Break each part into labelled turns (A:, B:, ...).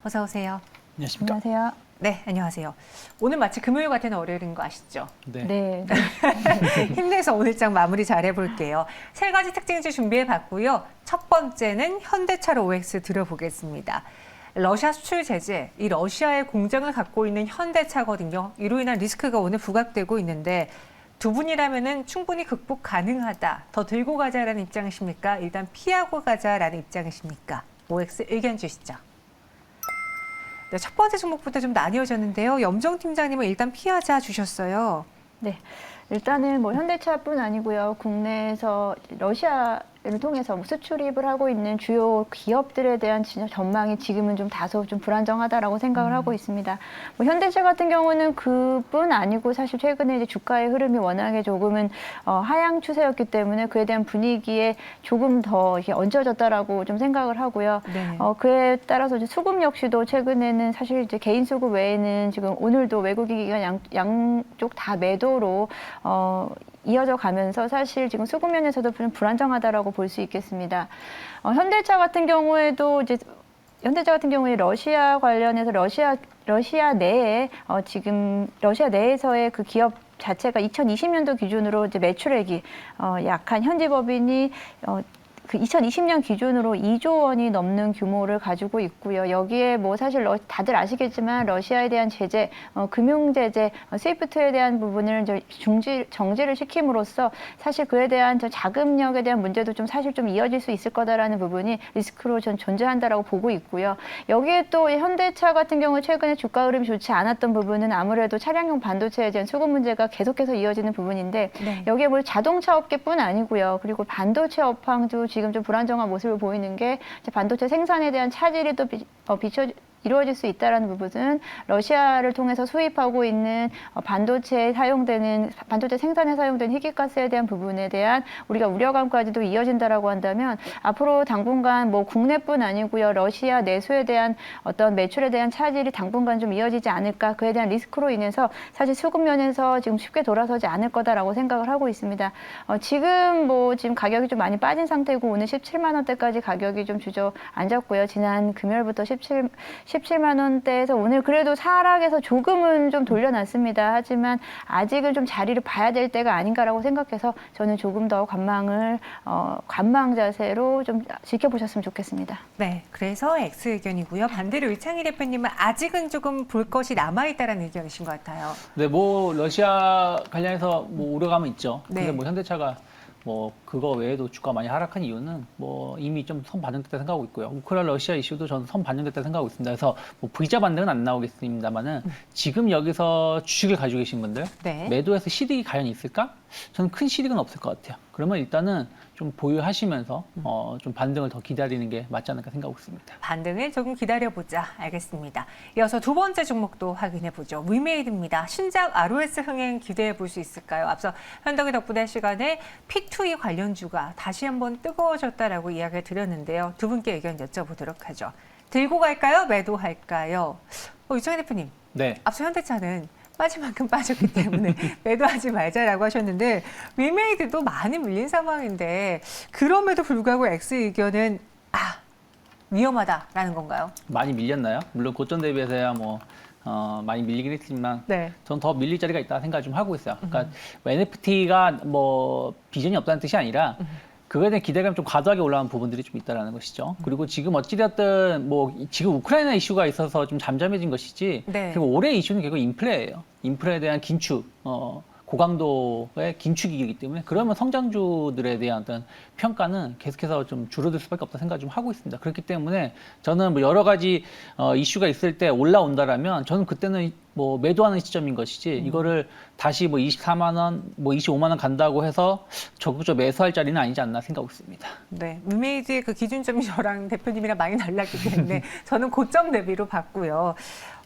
A: 어서 오세요.
B: 안녕하십니까.
C: 안녕하세요.
A: 네, 안녕하세요. 오늘 마치 금요일 같은 월요일인 거 아시죠?
C: 네.
A: 힘내서 오늘장 마무리 잘 해볼게요. 세 가지 특징주 준비해봤고요. 첫 번째는 현대차로 OX 들어보겠습니다. 러시아 수출 제재, 이 러시아의 공장을 갖고 있는 현대차거든요. 이로 인한 리스크가 오늘 부각되고 있는데 두 분이라면은 충분히 극복 가능하다. 더 들고 가자라는 입장이십니까? 일단 피하고 가자라는 입장이십니까? OX 의견 주시죠. 네, 첫 번째 종목부터 좀 나뉘어졌는데요. 염정 팀장님은 일단 피하자 주셨어요.
C: 네. 일단은 뭐 현대차뿐 아니고요. 국내에서 러시아를 통해서 수출입을 하고 있는 주요 기업들에 대한 전망이 지금은 좀 다소 좀 불안정하다라고 생각을 하고 있습니다. 뭐 현대차 같은 경우는 그뿐 아니고 사실 최근에 이제 주가의 흐름이 워낙에 조금은 하향 추세였기 때문에 그에 대한 분위기에 조금 더 이렇게 얹혀졌다라고 좀 생각을 하고요.
A: 네.
C: 그에 따라서 이제 수급 역시도 최근에는 사실 이제 개인 수급 외에는 지금 오늘도 외국인 기관 양쪽 다 매도로 이어져 가면서 사실 지금 수급 면에서도 좀 불안정하다라고 볼 수 있겠습니다. 현대차 같은 경우에도 이제 러시아 관련해서 러시아 내에 지금 러시아 내에서의 그 기업 자체가 2020년도 기준으로 이제 매출액이 약한 현지 법인이 그 2020년 기준으로 2조 원이 넘는 규모를 가지고 있고요. 여기에 뭐 사실 다들 아시겠지만 러시아에 대한 제재, 금융 제재, 스위프트에 대한 부분을 이제 정지를 시킴으로써 사실 그에 대한 자금력에 대한 문제도 좀 사실 좀 이어질 수 있을 거다라는 부분이 리스크로 전 존재한다라고 보고 있고요. 여기에 또 현대차 같은 경우 최근에 주가 흐름이 좋지 않았던 부분은 아무래도 차량용 반도체에 대한 수급 문제가 계속해서 이어지는 부분인데
A: 네.
C: 여기에 뭐 자동차 업계뿐 아니고요. 그리고 반도체 업황도 지금 좀 불안정한 모습을 보이는 게 반도체 생산에 대한 차질이 또 이루어질 수 있다는 부분은 러시아를 통해서 수입하고 있는 반도체 생산에 사용되는 희귀가스에 대한 부분에 대한 우리가 우려감까지도 이어진다라고 한다면 앞으로 당분간 뭐 국내뿐 아니고요. 러시아 내수에 대한 어떤 매출에 대한 차질이 당분간 좀 이어지지 않을까. 그에 대한 리스크로 인해서 사실 수급 면에서 지금 쉽게 돌아서지 않을 거다라고 생각을 하고 있습니다. 지금 가격이 좀 많이 빠진 상태고 오늘 17만 원대까지 가격이 좀 주저앉았고요. 지난 금요일부터 17만 원대에서 오늘 그래도 하락해서 조금은 좀 돌려놨습니다. 하지만 아직은 좀 자리를 봐야 될 때가 아닌가라고 생각해서 저는 조금 더 관망 자세로 좀 지켜보셨으면 좋겠습니다.
A: 네, 그래서 X 의견이고요. 반대로 이창희 대표님은 아직은 조금 볼 것이 남아있다는 의견이신 것 같아요.
B: 네, 뭐 러시아 관련해서 뭐 우려감은 있죠.
A: 네.
B: 근데 뭐 현대차가 뭐 그거 외에도 주가 많이 하락한 이유는 뭐 이미 좀 선 반영됐다 생각하고 있고요. 우크라이나 러시아 이슈도 저는 선 반영됐다 생각하고 있습니다. 그래서 뭐 V자 반등은 안 나오겠습니다만은 지금 여기서 주식을 가지고 계신 분들
A: 네.
B: 매도해서 실익이 과연 있을까? 저는 큰 실익은 없을 것 같아요. 그러면 일단은 좀 보유하시면서 좀 반등을 더 기다리는 게 맞지 않을까 생각하고 있습니다.
A: 반등을 조금 기다려보자. 알겠습니다. 이어서 두 번째 종목도 확인해보죠. 위메이드입니다. 신작 ROS 흥행 기대해볼 수 있을까요? 앞서 현덕이 덕분에 시간에 P2E 관련주가 다시 한번 뜨거워졌다라고 이야기를 드렸는데요. 두 분께 의견 여쭤보도록 하죠. 들고 갈까요? 매도할까요? 유창희 대표님,
B: 네.
A: 앞서 현대차는 빠질 만큼 빠졌기 때문에 매도하지 말자라고 하셨는데 위메이드도 많이 밀린 상황인데 그럼에도 불구하고 X 의견은 위험하다라는 건가요?
B: 많이 밀렸나요? 물론 고점 대비해서야 뭐 많이 밀리긴 했지만
A: 네.
B: 전 더 밀릴 자리가 있다 생각을 좀 하고 있어요. 그러니까 NFT가 뭐 비전이 없다는 뜻이 아니라 그거에 대한 기대감이 좀 과도하게 올라간 부분들이 좀 있다는 것이죠. 그리고 지금 어찌되었든 뭐 지금 우크라이나 이슈가 있어서 좀 잠잠해진 것이지.
A: 네.
B: 그리고 올해 이슈는 결국 인플레예요. 인플레에 대한 긴축, 고강도의 긴축이기 때문에 그러면 성장주들에 대한 어떤 평가는 계속해서 좀 줄어들 수밖에 없다 생각을 좀 하고 있습니다. 그렇기 때문에 저는 뭐 여러 가지 이슈가 있을 때 올라온다라면 저는 그때는 뭐 매도하는 시점인 것이지 이거를 다시 뭐 24만 원, 뭐 25만 원 간다고 해서 적극적으로 매수할 자리는 아니지 않나 생각하고 있습니다.
A: 네, 위메이드의 그 기준점이 저랑 대표님이랑 많이 달랐기 때문에 저는 고점 대비로 봤고요.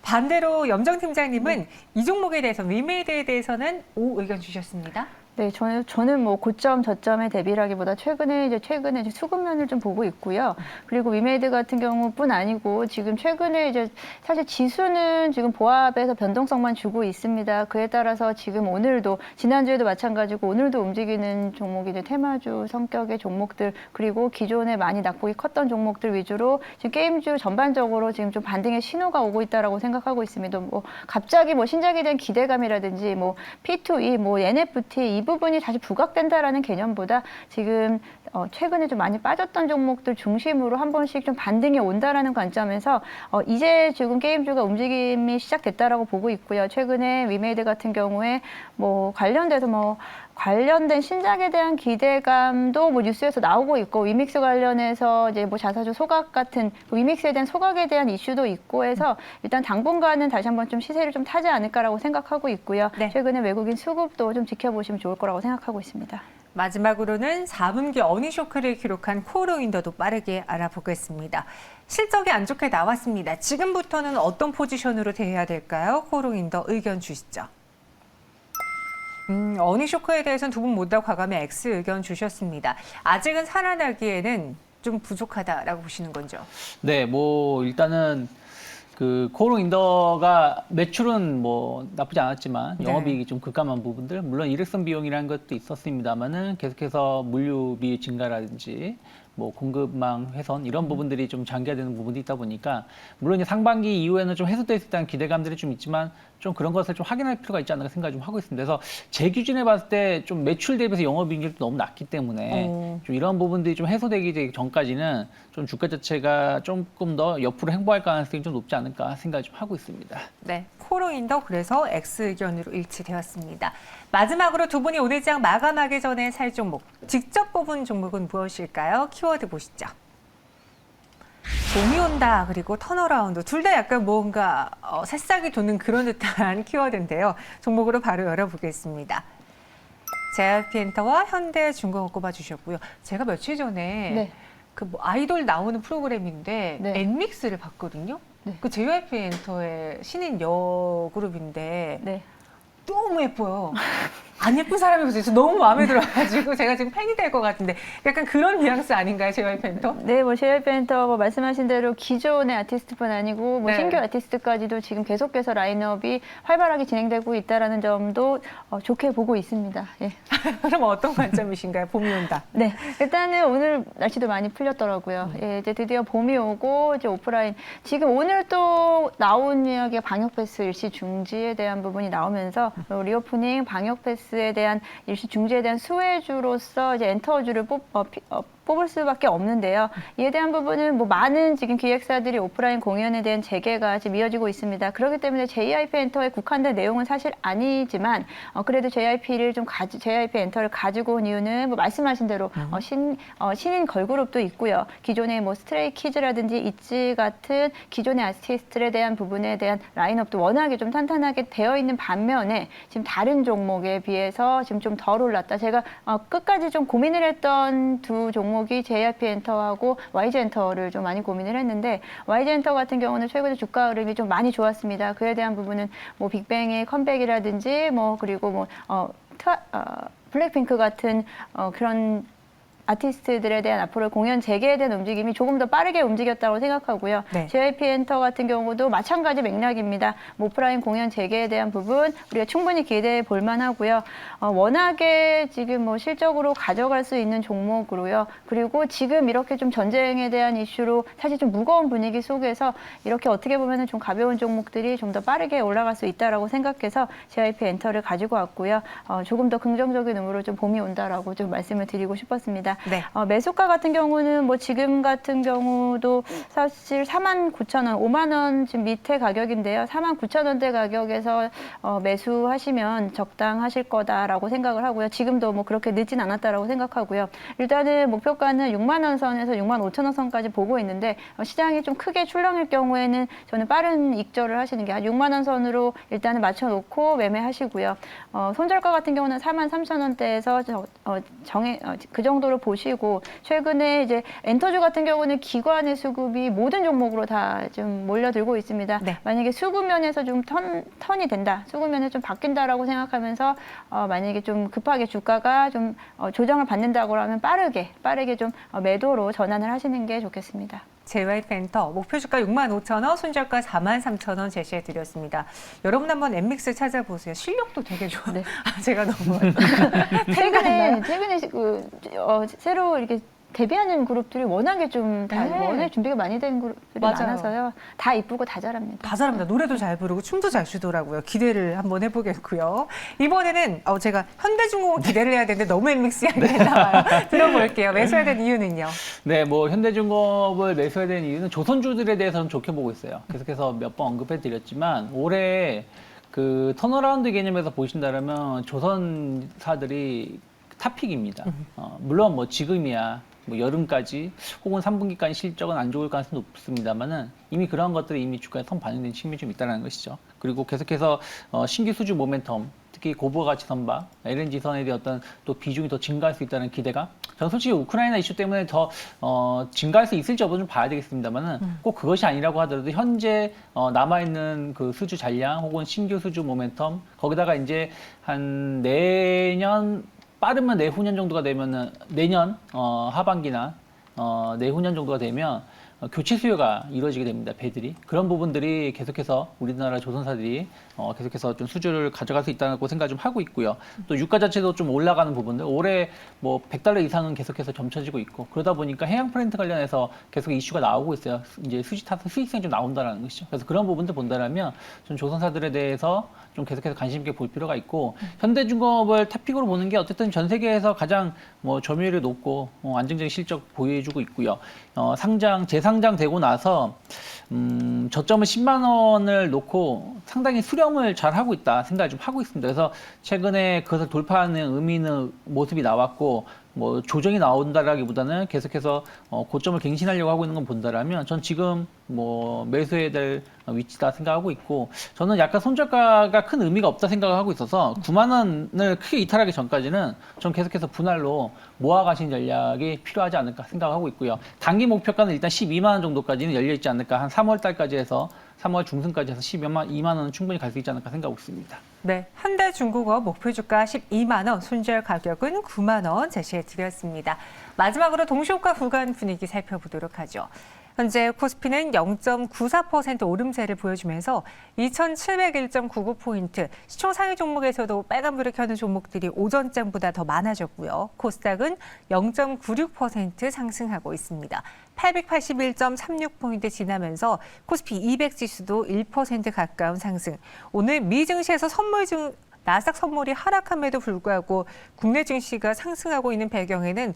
A: 반대로 염정 팀장님은 이 종목에 대해서 위메이드에 대해서는 O 의견 주셨습니다.
C: 네, 저는 뭐 고점, 저점의 대비라기보다 최근에 이제 수급면을 좀 보고 있고요. 그리고 위메이드 같은 경우뿐 아니고 지금 최근에 이제 사실 지수는 지금 보합에서 변동성만 주고 있습니다. 그에 따라서 지금 오늘도 지난주에도 마찬가지고 오늘도 움직이는 종목이 이제 테마주 성격의 종목들 그리고 기존에 많이 낙폭이 컸던 종목들 위주로 지금 게임주 전반적으로 지금 좀 반등의 신호가 오고 있다라고 생각하고 있습니다. 뭐 갑자기 뭐 신작에 대한 기대감이라든지 뭐 P2E, 뭐 NFT 이 부분이 다시 부각된다라는 개념보다 지금 최근에 좀 많이 빠졌던 종목들 중심으로 한 번씩 좀 반등이 온다라는 관점에서 이제 지금 게임주가 움직임이 시작됐다라고 보고 있고요. 최근에 위메이드 같은 경우에 뭐 관련된 신작에 대한 기대감도 뭐 뉴스에서 나오고 있고 위믹스 관련해서 이제 뭐 자사주 소각 같은 위믹스에 대한 소각에 대한 이슈도 있고 해서 일단 당분간은 다시 한번 좀 시세를 좀 타지 않을까라고 생각하고 있고요.
A: 네.
C: 최근에 외국인 수급도 좀 지켜보시면 좋을 거라고 생각하고 있습니다.
A: 마지막으로는 4분기 어닝쇼크를 기록한 코어로윈더도 빠르게 알아보겠습니다. 실적이 안 좋게 나왔습니다. 지금부터는 어떤 포지션으로 대해야 될까요? 코어로윈더 의견 주시죠. 어닝쇼크에 대해서는 두 분 모두 다 과감히 X 의견 주셨습니다. 아직은 살아나기에는 좀 부족하다라고 보시는 건죠?
B: 네, 뭐 일단은 그 코어로윈더가 매출은 뭐 나쁘지 않았지만
A: 네.
B: 영업이익이 좀 급감한 부분들, 물론 일회성 비용이라는 것도 있었습니다만은 계속해서 물류비 증가라든지 뭐 공급망 훼손 이런 부분들이 좀 장기화되는 부분이 있다 보니까 물론 이제 상반기 이후에는 좀 해소될 수 있다는 기대감들이 좀 있지만 좀 그런 것을 좀 확인할 필요가 있지 않나 생각을 좀 하고 있습니다. 그래서 제 기준에 봤을 때 좀 매출 대비해서 영업이익률이 너무 낮기 때문에 좀 이런 부분들이 좀 해소되기 전까지는 좀 주가 자체가 조금 더 옆으로 행보할 가능성이 좀 높지 않을까 생각을 좀 하고 있습니다.
A: 네, 코어로윈더 그래서 X 의견으로 일치되었습니다. 마지막으로 두 분이 오늘 장 마감하기 전에 살 종목, 직접 뽑은 종목은 무엇일까요? 키워드 보시죠. 봄이 온다 그리고 턴어라운드 둘 다 약간 뭔가 새싹이 돋는 그런 듯한 키워드인데요. 종목으로 바로 열어보겠습니다. JYP엔터와 현대중공업 꼽아주셨고요. 제가 며칠 전에
C: 네.
A: 그 뭐 아이돌 나오는 프로그램인데
C: 네.
A: 엔믹스를 봤거든요.
C: 네.
A: 그 JYP엔터의 신인 여그룹인데
C: 네.
A: 너무 예뻐요. 안 예쁜 사람이 없어요. 너무 마음에 들어가지고 제가 지금 팬이 될 것 같은데 약간 그런 뉘앙스 아닌가요, JYP엔터?
C: 네, 뭐 JYP엔터 뭐 말씀하신 대로 기존의 아티스트뿐 아니고 뭐
A: 네.
C: 신규 아티스트까지도 지금 계속해서 라인업이 활발하게 진행되고 있다라는 점도 좋게 보고 있습니다. 예.
A: 그럼 어떤 관점이신가요? 봄이 온다.
C: 네, 일단은 오늘 날씨도 많이 풀렸더라고요. 예, 이제 드디어 봄이 오고 이제 오프라인 지금 오늘 또 나온 이야기가 방역 패스 일시 중지에 대한 부분이 나오면서 리오프닝 방역 패스에 대한 일시 중지에 대한 수혜주로서 이제 엔터주를 뽑을 수밖에 없는데요. 이에 대한 부분은 뭐 많은 지금 기획사들이 오프라인 공연에 대한 재개가 지금 이어지고 있습니다. 그렇기 때문에 JYP 엔터에 국한된 내용은 사실 아니지만 그래도 JYP 엔터를 가지고 온 이유는 뭐 말씀하신 대로 신인 걸그룹도 있고요. 기존의 뭐 스트레이키즈라든지 있지 같은 기존의 아티스트에 대한 부분에 대한 라인업도 워낙에 좀 탄탄하게 되어 있는 반면에 지금 다른 종목에 비해서 지금 좀 덜 올랐다. 제가 끝까지 좀 고민을 했던 두 종목이 JYP 엔터하고 YG 엔터를 좀 많이 고민을 했는데 YG 엔터 같은 경우는 최근에 주가 흐름이 좀 많이 좋았습니다. 그에 대한 부분은 뭐 빅뱅의 컴백이라든지 뭐 그리고 뭐 블랙핑크 같은 그런 아티스트들에 대한 앞으로 공연 재개에 대한 움직임이 조금 더 빠르게 움직였다고 생각하고요.
A: 네.
C: JYP 엔터 같은 경우도 마찬가지 맥락입니다. 오프라인 공연 재개에 대한 부분 우리가 충분히 기대해 볼 만하고요. 워낙에 지금 뭐 실적으로 가져갈 수 있는 종목으로요. 그리고 지금 이렇게 좀 전쟁에 대한 이슈로 사실 좀 무거운 분위기 속에서 이렇게 어떻게 보면은 좀 가벼운 종목들이 좀 더 빠르게 올라갈 수 있다라고 생각해서 JYP 엔터를 가지고 왔고요. 조금 더 긍정적인 의미로 좀 봄이 온다라고 좀 말씀을 드리고 싶었습니다.
A: 네.
C: 매수가 같은 경우는 뭐 지금 같은 경우도 사실 49,000원, 5만 원 지금 밑에 가격인데요. 49,000원대 가격에서 매수하시면 적당하실 거다라고 생각을 하고요. 지금도 뭐 그렇게 늦진 않았다라고 생각하고요. 일단은 목표가는 6만 원 선에서 6만 5천 원 선까지 보고 있는데 시장이 좀 크게 출렁일 경우에는 저는 빠른 익절을 하시는 게 한 6만 원 선으로 일단은 맞춰놓고 매매하시고요. 손절가 같은 경우는 43,000원대에서 그 정도로 보시고 최근에 이제 엔터주 같은 경우는 기관의 수급이 모든 종목으로 다 좀 몰려들고 있습니다.
A: 네.
C: 만약에 수급면에서 좀 턴이 된다, 수급면에 좀 바뀐다라고 생각하면서 만약에 좀 급하게 주가가 좀 조정을 받는다고 하면 빠르게 좀 매도로 전환을 하시는 게 좋겠습니다.
A: JY펜터 목표 주가 65,000원, 손절가 43,000원 제시해 드렸습니다. 여러분 한번 엠믹스 찾아보세요. 실력도 되게 좋아요.
C: 네.
A: 제가 너무
C: 최근에 새로 이렇게 데뷔하는 그룹들이 워낙에 좀 다
A: 네.
C: 워낙에 준비가 많이 된 그룹들이
A: 맞아요.
C: 많아서요. 다 이쁘고 다 잘합니다.
A: 다 잘합니다. 노래도 잘 부르고 춤도 잘 추더라고요. 기대를 한번 해보겠고요. 이번에는 제가 현대중공업 기대를 해야 되는데 너무 엠믹스 이야기가 나와요. 들어볼게요. 매수해야 될 이유는요?
B: 네, 뭐 현대중공업을 매수해야 되는 이유는 조선주들에 대해서는 좋게 보고 있어요. 계속해서 몇 번 언급해 드렸지만 올해 그 턴어라운드 개념에서 보신다면 조선사들이 탑픽입니다. 물론 뭐 지금이야 뭐 여름까지 혹은 3분기까지 실적은 안 좋을 가능성이 높습니다만은 이미 그런 것들이 이미 주가에 선 반영된 측면이 좀 있다는 것이죠. 그리고 계속해서 신규 수주 모멘텀, 특히 고부가 가치 선박, LNG선에 대한 어떤 또 비중이 더 증가할 수 있다는 기대가, 저는 솔직히 우크라이나 이슈 때문에 더 증가할 수 있을지 여부는 좀 봐야 되겠습니다만은 꼭 그것이 아니라고 하더라도 현재 남아있는 그 수주 잔량 혹은 신규 수주 모멘텀, 거기다가 이제 한 내년 빠르면 내후년 정도가 되면은 내년 하반기나 내후년 정도가 되면 교체 수요가 이루어지게 됩니다. 배들이 그런 부분들이 계속해서 우리나라 조선사들이 계속해서 좀 수주를 가져갈 수 있다고 생각 좀 하고 있고요. 또 유가 자체도 좀 올라가는 부분들, 올해 뭐 $100 이상은 계속해서 점쳐지고 있고, 그러다 보니까 해양 프렌트 관련해서 계속 이슈가 나오고 있어요. 이제 수지 타서 수익성이 좀 나온다는 것이죠. 그래서 그런 부분들 본다라면 좀 조선사들에 대해서 좀 계속해서 관심 있게 볼 필요가 있고, 현대중공업을 탑픽으로 보는 게 어쨌든 전 세계에서 가장 뭐 점유율이 높고 안정적인 실적 보여주고 있고요. 재상장 되고 나서 저점을 10만 원을 놓고 상당히 수렴을 잘 하고 있다 생각을 좀 하고 있습니다. 그래서 최근에 그것을 돌파하는 의미 있는 모습이 나왔고, 뭐 조정이 나온다라기보다는 계속해서 고점을 갱신하려고 하고 있는 건 본다라면 전 지금 뭐 매수해야 될 위치다 생각하고 있고, 저는 약간 손절가가 큰 의미가 없다 생각을 하고 있어서 9만 원을 크게 이탈하기 전까지는 전 계속해서 분할로 모아가신 전략이 필요하지 않을까 생각하고 있고요. 단기 목표가는 일단 12만 원 정도까지는 열려 있지 않을까, 한 3월 달까지 해서 3월 중순까지 해서 12만 원은 충분히 갈 수 있지 않을까 생각하고 있습니다.
A: 네, 현대중공업 목표 주가 12만 원, 손절 가격은 9만 원 제시해 드렸습니다. 마지막으로 동시효과 구간 분위기 살펴보도록 하죠. 현재 코스피는 0.94% 오름세를 보여주면서 2,701.99포인트, 시총 상위 종목에서도 빨간불을 켜는 종목들이 오전장보다 더 많아졌고요. 코스닥은 0.96% 상승하고 있습니다. 881.36포인트 지나면서 코스피 200 지수도 1% 가까운 상승. 오늘 미 증시에서 나스닥 선물이 하락함에도 불구하고 국내 증시가 상승하고 있는 배경에는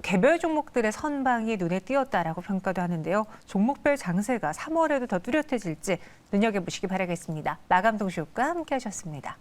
A: 개별 종목들의 선방이 눈에 띄었다라고 평가도 하는데요. 종목별 장세가 3월에도 더 뚜렷해질지 눈여겨보시기 바라겠습니다. 마감 동시효과 함께 하셨습니다.